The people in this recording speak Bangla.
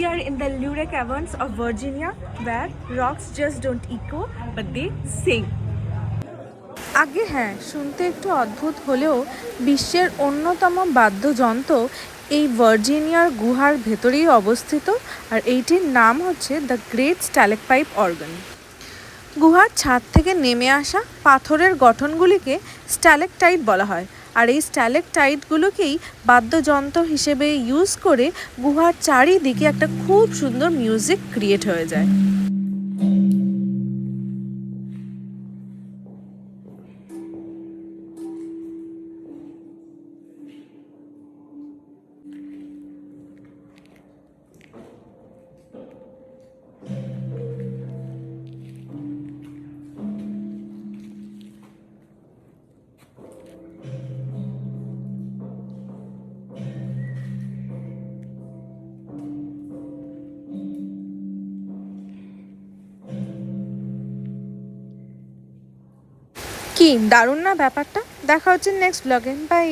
are in the Luray Caverns of Virginia, where rocks just don't echo, but they sing. আগে হ্যাঁ, শুনতে একটু অদ্ভুত হলেও বিশ্বের অন্যতম বাদ্যযন্ত্র এই ভার্জিনিয়ার গুহার ভেতরেই অবস্থিত, আর এইটির নাম হচ্ছে দ্য গ্রেট স্ট্যালেকপাইট অর্গান। গুহার ছাদ থেকে নেমে আসা পাথরের গঠনগুলিকে স্ট্যালেকটাইট বলা হয়, আর এই স্ট্যালেকটাইটগুলোকেই বাদ্যযন্ত্র হিসেবে ইউজ করে গুহার চারিদিকে একটা খুব সুন্দর মিউজিক ক্রিয়েট হয়ে যায়। কি দারুণ না ব্যাপারটা? দেখা হচ্ছে নেক্সট ব্লগে। বাই।